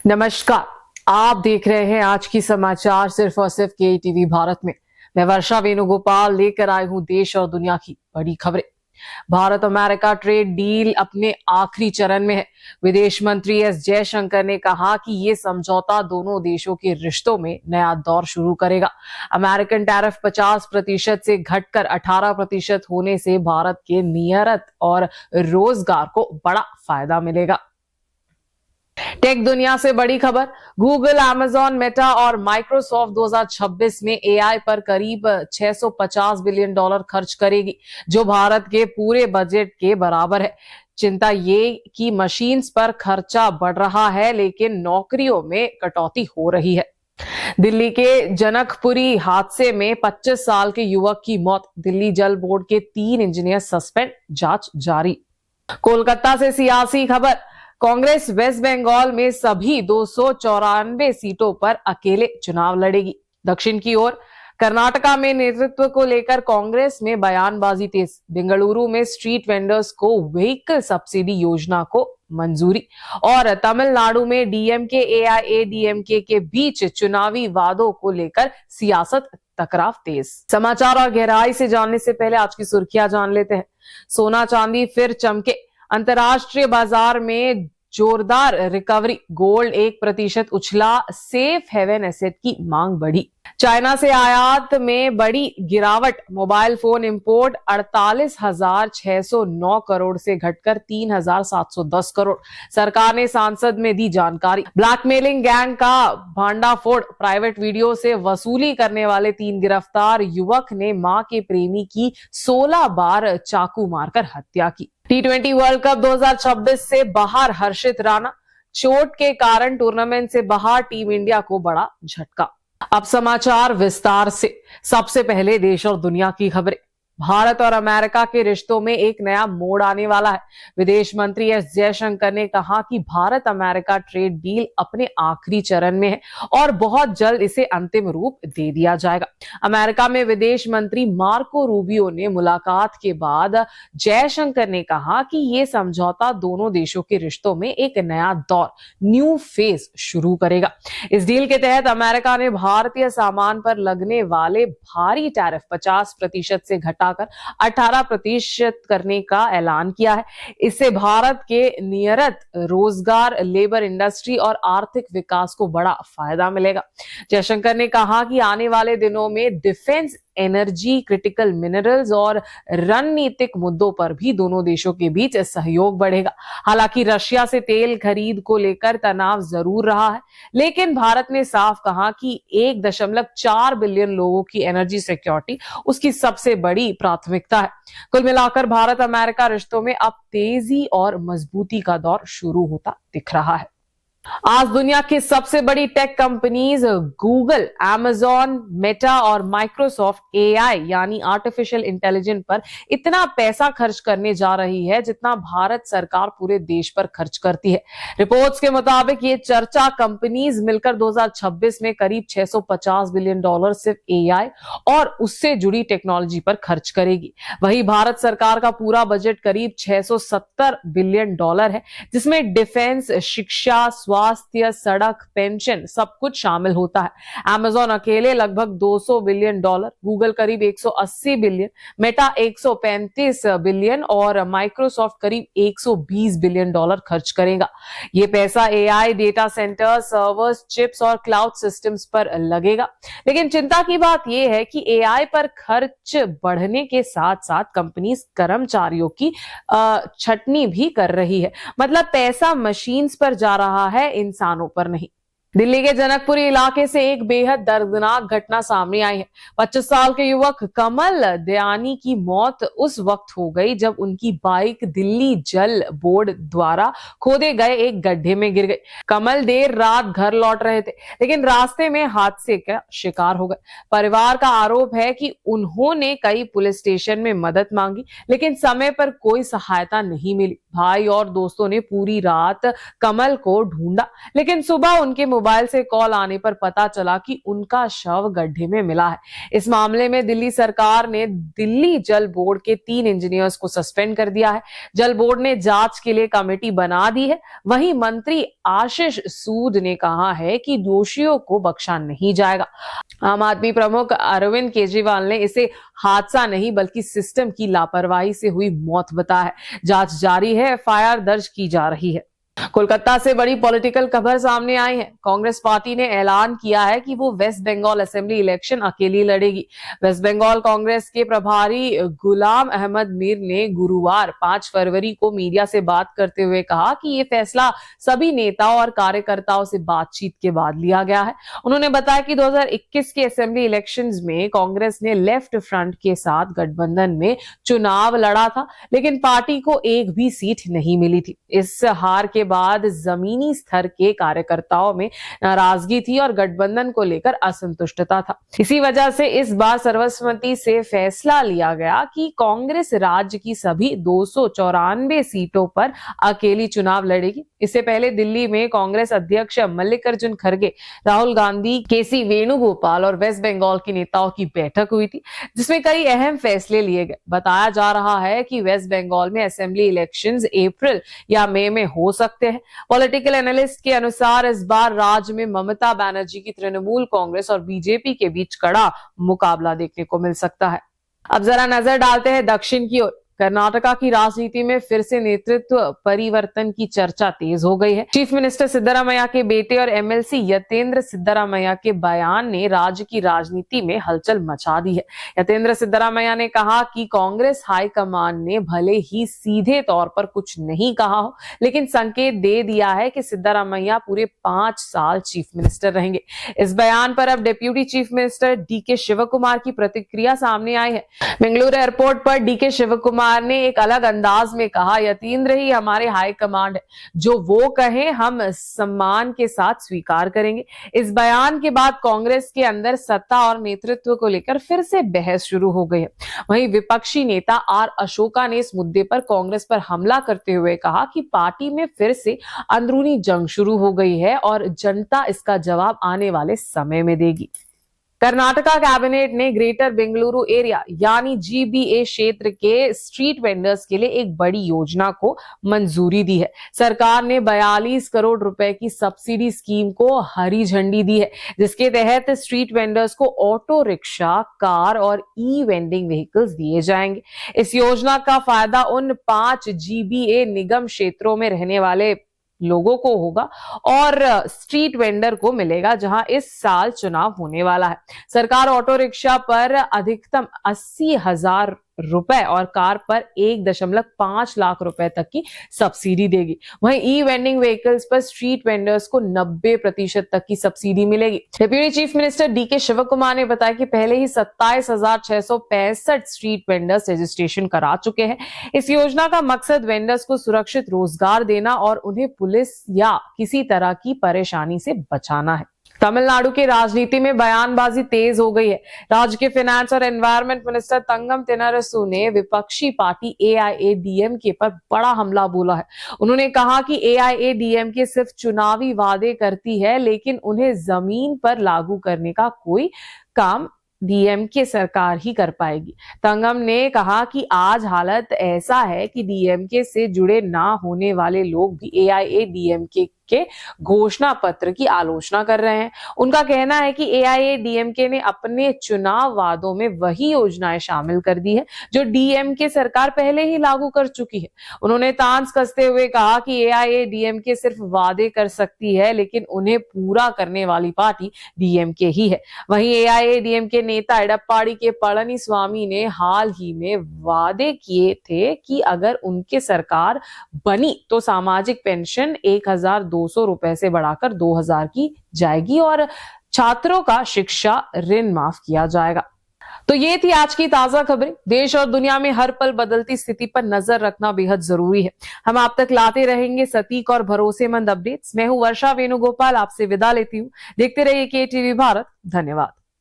नमस्कार। आप देख रहे हैं आज की समाचार सिर्फ और सिर्फ के टीवी भारत में। मैं वर्षा वेणुगोपाल लेकर आई हूं देश और दुनिया की बड़ी खबरें। भारत अमेरिका ट्रेड डील अपने आखिरी चरण में है। विदेश मंत्री एस जयशंकर ने कहा कि ये समझौता दोनों देशों के रिश्तों में नया दौर शुरू करेगा। अमेरिकन टैरिफ 50% से घटकर 18% होने से भारत के निर्यात और रोजगार को बड़ा फायदा मिलेगा। टेक दुनिया से बड़ी खबर। गूगल, अमेजॉन, मेटा और माइक्रोसॉफ्ट 2026 में एआई पर करीब $650 बिलियन खर्च करेगी, जो भारत के पूरे बजट के बराबर है। चिंता ये कि मशीन्स पर खर्चा बढ़ रहा है, लेकिन नौकरियों में कटौती हो रही है। दिल्ली के जनकपुरी हादसे में 25 साल के युवक की मौत। दिल्ली जल बोर्ड के 3 इंजीनियर सस्पेंड, जांच जारी। कोलकाता से सियासी खबर। कांग्रेस वेस्ट बंगाल में सभी 294 सीटों पर अकेले चुनाव लड़ेगी। दक्षिण की ओर कर्नाटका में नेतृत्व को लेकर कांग्रेस में बयानबाजी तेज। बेंगलुरु में स्ट्रीट वेंडर्स को व्हीकल सब्सिडी योजना को मंजूरी। और तमिलनाडु में डीएमके एआईएडीएमके के बीच चुनावी वादों को लेकर सियासत टकराव तेज। समाचार और गहराई से जानने से पहले आज की सुर्खियां जान लेते हैं। सोना चांदी फिर चमके। अंतरराष्ट्रीय बाजार में जोरदार रिकवरी। गोल्ड 1% उछला। सेफ हेवन एसेट की मांग बढ़ी। चाइना से आयात में बड़ी गिरावट। मोबाइल फोन इंपोर्ट 48,609 करोड़ से घटकर 3,710 करोड़। सरकार ने संसद में दी जानकारी। ब्लैकमेलिंग गैंग का भांडाफोड़। प्राइवेट वीडियो से वसूली करने वाले 3 गिरफ्तार। युवक ने मां के प्रेमी की 16 बार चाकू मारकर हत्या की। T20 वर्ल्ड कप 2026 से बाहर हर्षित राणा। चोट के कारण टूर्नामेंट से बाहर टीम इंडिया को बड़ा झटका। अब समाचार विस्तार से। सबसे पहले देश और दुनिया की खबरें। भारत और अमेरिका के रिश्तों में एक नया मोड़ आने वाला है। विदेश मंत्री एस जयशंकर ने कहा कि भारत अमेरिका ट्रेड डील अपने आखिरी चरण में है और बहुत जल्द इसे अंतिम रूप दे दिया जाएगा। अमेरिका में विदेश मंत्री मार्को रूबियो ने मुलाकात के बाद जयशंकर ने कहा कि ये समझौता दोनों देशों के रिश्तों में एक नया दौर, न्यू फेज शुरू करेगा। इस डील के तहत अमेरिका ने भारतीय सामान पर लगने वाले भारी टैरिफ 50% से घटाकर 18% करने का ऐलान किया है। इससे भारत के निर्यात, रोजगार, लेबर इंडस्ट्री और आर्थिक विकास को बड़ा फायदा मिलेगा। जयशंकर ने कहा कि आने वाले दिनों में डिफेंस, एनर्जी, क्रिटिकल मिनरल्स और रणनीतिक मुद्दों पर भी दोनों देशों के बीच सहयोग बढ़ेगा। हालांकि रशिया से तेल खरीद को लेकर तनाव जरूर रहा है, लेकिन भारत ने साफ कहा कि 1.4 बिलियन लोगों की एनर्जी सिक्योरिटी उसकी सबसे बड़ी प्राथमिकता है। कुल मिलाकर भारत अमेरिका रिश्तों में अब तेजी और मजबूती का दौर शुरू होता दिख रहा है। आज दुनिया की सबसे बड़ी tech companies Google, Amazon, Meta और माइक्रोसॉफ्ट एआई यानी आर्टिफिशियल इंटेलिजेंस पर इतना पैसा खर्च करने जा रही है जितना भारत सरकार पूरे देश पर खर्च करती है। रिपोर्ट्स के मुताबिक ये चर्चा कंपनीज मिलकर 2026 में करीब $650 बिलियन सिर्फ एआई और उससे जुड़ी टेक्नोलॉजी पर खर्च करेगी। वहीं भारत सरकार का पूरा बजट करीब $670 बिलियन है, जिसमें डिफेंस, शिक्षा, स्वास्थ्य, सड़क, पेंशन सब कुछ शामिल होता है। अमेजॉन अकेले लगभग $200 बिलियन, गूगल करीब 180 बिलियन, मेटा 135 बिलियन और माइक्रोसॉफ्ट करीब $120 बिलियन खर्च करेगा। ये पैसा AI, data centre, servers, chips और क्लाउड सिस्टम्स पर लगेगा। लेकिन चिंता की बात यह है कि एआई पर खर्च बढ़ने के साथ साथ कंपनी कर्मचारियों की छटनी भी कर रही है। मतलब पैसा मशीन्स पर जा रहा है, इंसानों पर नहीं। दिल्ली के जनकपुरी इलाके से एक बेहद दर्दनाक घटना सामने आई है। 25 साल के युवक कमल दयानी की मौत उस वक्त हो गई जब उनकी बाइक दिल्ली जल बोर्ड द्वारा खोदे गए एक गड्ढे में गिर गई। कमल देर रात घर लौट रहे थे, लेकिन रास्ते में हादसे का शिकार हो गए। परिवार का आरोप है कि उन्होंने कई पुलिस स्टेशन में मदद मांगी, लेकिन समय पर कोई सहायता नहीं मिली। भाई और दोस्तों ने पूरी रात कमल को ढूंढा, लेकिन सुबह उनके मोबाइल से कॉल आने पर पता चला कि उनका शव गड्ढे में मिला है। इस मामले में दिल्ली सरकार ने दिल्ली जल बोर्ड के 3 इंजीनियर्स को सस्पेंड कर दिया है। जल बोर्ड ने जांच के लिए कमेटी बना दी है। वहीं मंत्री आशीष सूद ने कहा है कि दोषियों को बख्शा नहीं जाएगा। आम आदमी प्रमुख अरविंद केजरीवाल ने इसे हादसा नहीं बल्कि सिस्टम की लापरवाही से हुई मौत बताया है। जांच जारी है, एफआईआर दर्ज की जा रही है। कोलकाता से बड़ी पॉलिटिकल खबर सामने आई है। कांग्रेस पार्टी ने ऐलान किया है कि वो वेस्ट बंगाल असेंबली इलेक्शन अकेली लड़ेगी। वेस्ट बंगाल कांग्रेस के प्रभारी गुलाम अहमद मीर ने गुरुवार 5 फरवरी को मीडिया से बात करते हुए कहा कि ये फैसला सभी नेताओं और कार्यकर्ताओं से बातचीत के बाद लिया गया है। उन्होंने बताया कि 2021 के असेंबली इलेक्शंस में कांग्रेस ने लेफ्ट फ्रंट के साथ गठबंधन में चुनाव लड़ा था, लेकिन पार्टी को एक भी सीट नहीं मिली थी। इस हार के बाद जमीनी स्तर के कार्यकर्ताओं में नाराजगी थी और गठबंधन को लेकर असंतुष्टता था। इसी वजह से इस बार सर्वसम्मति से फैसला लिया गया कि कांग्रेस राज्य की सभी 294 सीटों पर अकेली चुनाव लड़ेगी। इससे पहले दिल्ली में कांग्रेस अध्यक्ष मल्लिकार्जुन खड़गे, राहुल गांधी, केसी वेणुगोपाल और वेस्ट बंगाल के नेताओं की बैठक हुई थी, जिसमें कई अहम फैसले लिए गए। बताया जा रहा है कि वेस्ट बंगाल में असेंबली इलेक्शंस अप्रैल या मई में हो सकते हैं। पॉलिटिकल एनालिस्ट के अनुसार इस बार राज्य में ममता बनर्जी की तृणमूल कांग्रेस और बीजेपी के बीच कड़ा मुकाबला देखने को मिल सकता है। अब जरा नजर डालते हैं दक्षिण की ओर। कर्नाटका की राजनीति में फिर से नेतृत्व परिवर्तन की चर्चा तेज हो गई है। चीफ मिनिस्टर सिद्धरामैया के बेटे और एमएलसी यतेंद्र सिद्धरामैया के बयान ने राज्य की राजनीति में हलचल मचा दी है। यतेंद्र सिद्धरामैया ने कहा कि कांग्रेस हाईकमान ने भले ही सीधे तौर पर कुछ नहीं कहा हो, लेकिन संकेत दे दिया है कि सिद्धरामैया पूरे 5 साल चीफ मिनिस्टर रहेंगे। इस बयान पर अब deputy chief minister DK Shivakumar की प्रतिक्रिया सामने आई है। बेंगलुरु एयरपोर्ट पर डीके शिवकुमार ने एक अलग अंदाज में कहा, यतीन्द्र ही हमारे हाई कमांड है, जो वो कहें हम सम्मान के साथ स्वीकार करेंगे। इस बयान के बाद कांग्रेस के अंदर सत्ता और नेतृत्व को लेकर फिर से बहस शुरू हो गई है। वहीं विपक्षी नेता आर अशोका ने इस मुद्दे पर कांग्रेस पर हमला करते हुए कहा कि पार्टी में फिर से अंदरूनी जंग शुरू हो गई है और जनता इसका जवाब आने वाले समय में देगी। कर्नाटका कैबिनेट ने ग्रेटर बेंगलुरु एरिया यानी जीबीए क्षेत्र के स्ट्रीट वेंडर्स के लिए एक बड़ी योजना को मंजूरी दी है। सरकार ने 42 करोड़ रुपए की सब्सिडी स्कीम को हरी झंडी दी है, जिसके तहत स्ट्रीट वेंडर्स को ऑटो रिक्शा, कार और ई वेंडिंग व्हीकल्स दिए जाएंगे। इस योजना का फायदा उन 5 जीबीए निगम क्षेत्रों में रहने वाले लोगों को होगा और स्ट्रीट वेंडर को मिलेगा, जहां इस साल चुनाव होने वाला है। सरकार ऑटो रिक्शा पर अधिकतम 80,000 रुपए और कार पर 1.5 लाख रुपए तक की सब्सिडी देगी। वहीं ई वेंडिंग व्हीकल्स पर स्ट्रीट वेंडर्स को 90% तक की सब्सिडी मिलेगी। Deputy chief minister DK Shivakumar ने बताया कि पहले ही 27,665 स्ट्रीट वेंडर्स रजिस्ट्रेशन करा चुके हैं। इस योजना का मकसद वेंडर्स को सुरक्षित रोजगार देना और उन्हें पुलिस या किसी तरह की परेशानी से बचाना है। तमिलनाडु की राजनीति में बयानबाजी तेज हो गई है। राज्य के फाइनेंस और एनवायरमेंट मिनिस्टर तंगम तेनारसू ने विपक्षी पार्टी एआईएडीएमके पर बड़ा हमला बोला है। उन्होंने कहा कि एआईएडीएमके सिर्फ चुनावी वादे करती है, लेकिन उन्हें जमीन पर लागू करने का कोई काम डीएमके सरकार ही कर पाएगी। तंगम ने कहा कि आज हालत ऐसा है कि डीएमके से जुड़े ना होने वाले लोग भी एआईएडीएमके के घोषणा पत्र की आलोचना कर रहे हैं। उनका कहना है कि एआईएडीएमके ने अपने चुनाव वादों में वही योजनाएं शामिल कर दी है जो डीएमके सरकार पहले ही लागू कर चुकी है। उन्होंने तांस कसते हुए कहा कि एआईएडीएमके सिर्फ वादे कर सकती है, लेकिन उन्हें पूरा करने वाली पार्टी डीएमके ही है। वहीं एआईएडीएमके नेता एडप्पाडी के पळनिस्वामी ने हाल ही में वादे किए थे कि अगर उनके सरकार बनी तो सामाजिक पेंशन 1,200 रुपए से बढ़ाकर 2,000 की जाएगी और छात्रों का शिक्षा ऋण माफ किया जाएगा। तो ये थी आज की ताजा खबरें। देश और दुनिया में हर पल बदलती स्थिति पर नजर रखना बेहद जरूरी है। हम आप तक लाते रहेंगे सटीक और भरोसेमंद अपडेट्स। मैं हूं वर्षा वेणुगोपाल, आपसे विदा लेती हूं। देखते रहिए केटीवी भारत। धन्यवाद।